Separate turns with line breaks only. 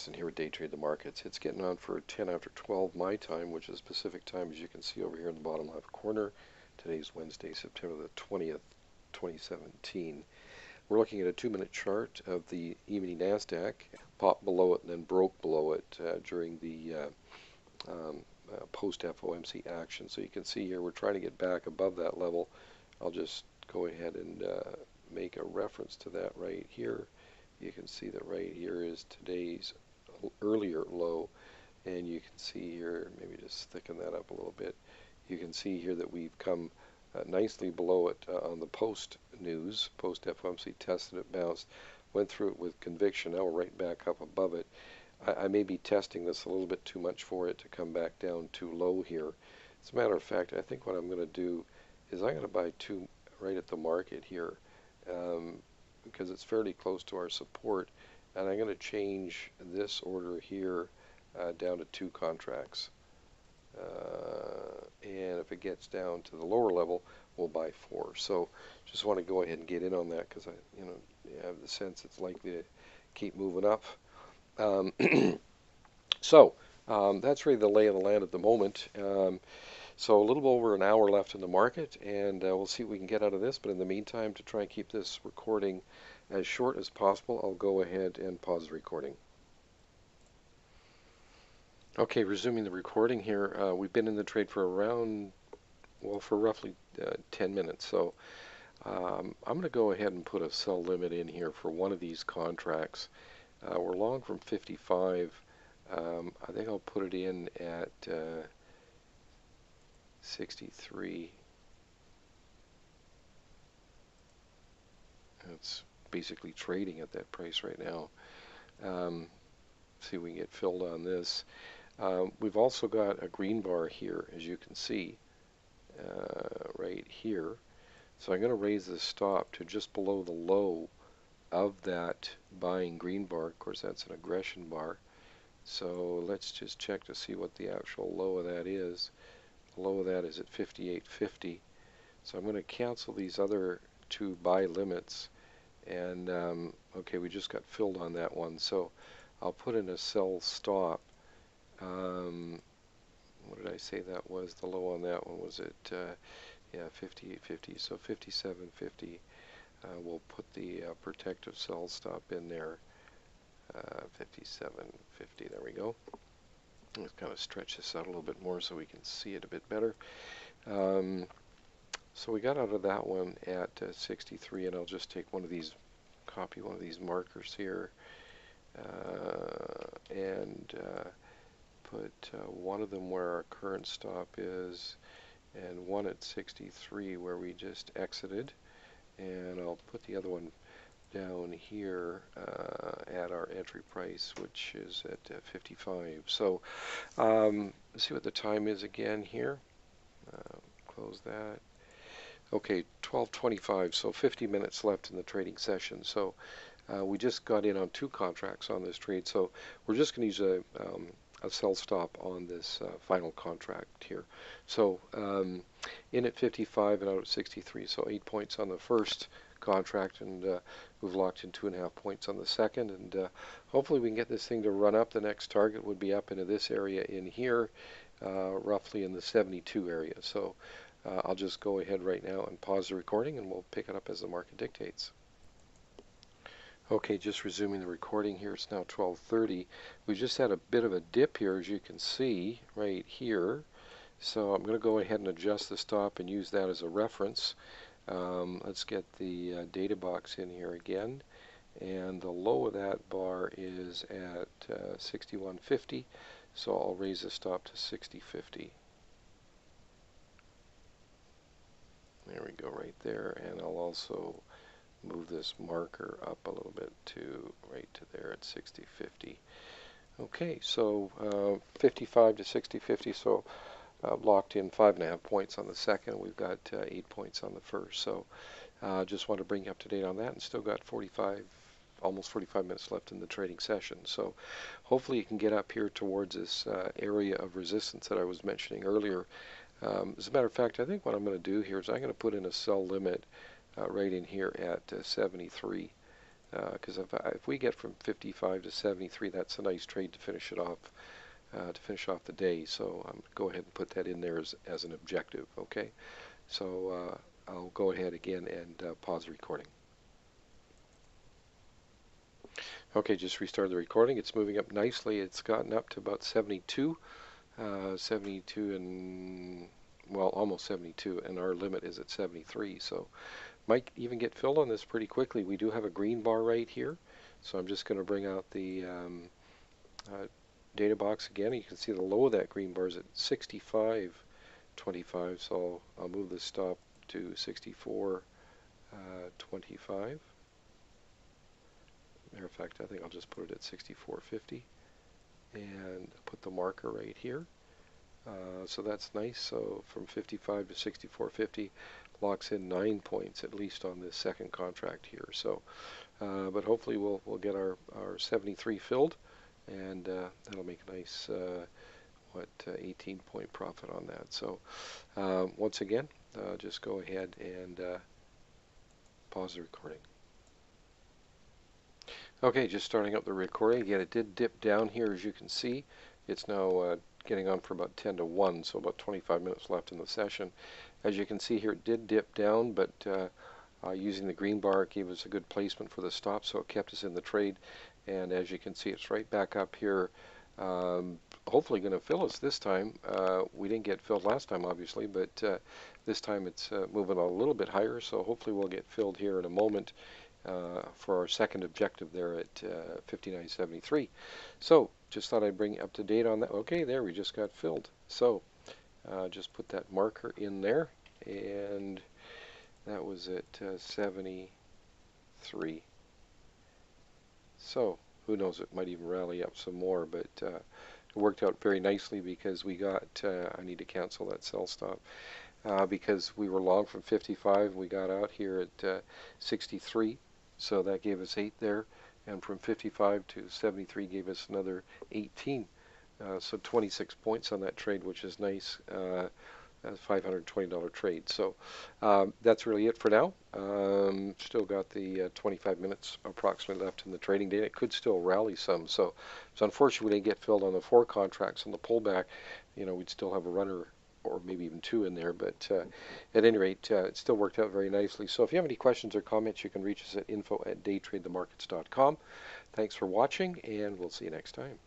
And here at Day Trade the Markets, it's getting on for 10 after 12 my time, which is Pacific time, as you can see over here in the bottom left corner. Today's Wednesday, September the 20th, 2017. We're looking at a 2-minute chart of the emini Nasdaq. Popped below it and then broke below it during the post FOMC action. So you can see here we're trying to get back above that level. I'll just go ahead and make a reference to that right here. You can see that right here is today's earlier low, and you can see here, maybe just thicken that up a little bit, you can see here that we've come nicely below it on the post news. Post FOMC tested it, bounced, went through it with conviction. Now we're right back up above it. I may be testing this a little bit too much for it to come back down too low here. As a matter of fact, I think what I'm going to do is I'm going to buy two right at the market here, because it's fairly close to our support, and I'm going to change this order here down to 2 contracts, and if it gets down to the lower level, we'll buy 4. So just want to go ahead and get in on that, because I have the sense it's likely to keep moving up. So that's really the lay of the land at the moment. So a little over an hour left in the market, and we'll see what we can get out of this. But in the meantime, to try and keep this recording as short as possible, I'll go ahead and pause the recording. Okay, resuming the recording here. We've been in the trade for for roughly 10 minutes. So I'm going to go ahead and put a sell limit in here for one of these contracts. We're long from 55. I think I'll put it in at 63. It's basically trading at that price right now. See if we can get filled on this. We've also got a green bar here, as you can see, right here. So I'm going to raise the stop to just below the low of that buying green bar. Of course, that's an aggression bar. So let's just check to see what the actual low of that is. The low of that is at 58.50. So I'm going to cancel these other 2 buy limits. And okay, we just got filled on that one. So I'll put in a sell stop. What did I say that was? The low on that one was at yeah, 58.50. So 57.50. We'll put the protective sell stop in there. 57.50. There we go. Let's kind of stretch this out a little bit more so we can see it a bit better. So we got out of that one at 63, and I'll just take copy one of these markers here, and put one of them where our current stop is, and one at 63 where we just exited, and I'll put the other one down here at our entry price, which is at 55. So let's see what the time is again here. Close that. Okay, 12:25, so 50 minutes left in the trading session. So we just got in on 2 contracts on this trade, so we're just going to use a sell stop on this final contract here. So in at 55 and out at 63, so 8 points on the first contract, and we've locked in 2.5 points on the second, and hopefully we can get this thing to run up. The next target would be up into this area in here, roughly in the 72 area. So I'll just go ahead right now and pause the recording, and we'll pick it up as the market dictates. Okay, just resuming the recording here. It's now 12:30. We just had a bit of a dip here, as you can see right here. So I'm going to go ahead and adjust the stop and use that as a reference. Let's get the data box in here again, and the low of that bar is at 61.50, so I'll raise the stop to 60.50. There we go, right there, and I'll also move this marker up a little bit to right to there at 60.50. Okay, so 55 to 60.50, so locked in 5.5 points on the second. We've got 8 points on the first. So just want to bring you up to date on that, and still got almost 45 minutes left in the trading session. So hopefully you can get up here towards this area of resistance that I was mentioning earlier. As a matter of fact, I think what I'm going to do here is I'm going to put in a sell limit right in here at 73. because if we get from 55 to 73, that's a nice trade to finish it off, the day. So go ahead and put that in there as an objective. Okay, so I'll go ahead again and pause the recording. Okay, just restart the recording. It's moving up nicely. It's gotten up to about 72, 72 and, well, almost 72, and our limit is at 73. So might even get filled on this pretty quickly. We do have a green bar right here, so I'm just going to bring out the data box again. You can see the low of that green bar is at 65.25, so I'll move the stop to 64.25. Matter of fact, I think I'll just put it at 64.50 and put the marker right here. So that's nice. So from 55 to 64.50 locks in 9 points at least on this second contract here. So, but hopefully we'll get our 73 filled, and that'll make a nice 18-point profit on that. So once again, just go ahead and pause the recording. Okay, just starting up the recording. Again, it did dip down here, as you can see. It's now getting on for about 10 to 1, so about 25 minutes left in the session. As you can see here, it did dip down, but using the green bar, it gave us a good placement for the stop, so it kept us in the trade. And as you can see, it's right back up here. Hopefully going to fill us this time. We didn't get filled last time, obviously, but this time it's moving a little bit higher, so hopefully we'll get filled here in a moment. For our second objective there at 59.73. So just thought I'd bring you up to date on that. Okay, there we just got filled. So just put that marker in there, and that was at 73. So who knows, it might even rally up some more, but it worked out very nicely because we got, I need to cancel that sell stop. Because we were long from 55, we got out here at 63. So that gave us 8 there, and from 55 to 73 gave us another 18. So 26 points on that trade, which is nice. That's a $520 trade. So that's really it for now. Still got the 25 minutes approximately left in the trading day. It could still rally some. So unfortunately, we didn't get filled on the 4 contracts on the pullback. You know, we'd still have a runner, or maybe even 2 in there, but at any rate, it still worked out very nicely. So if you have any questions or comments, you can reach us at info@daytradethemarkets.com. Thanks for watching, and we'll see you next time.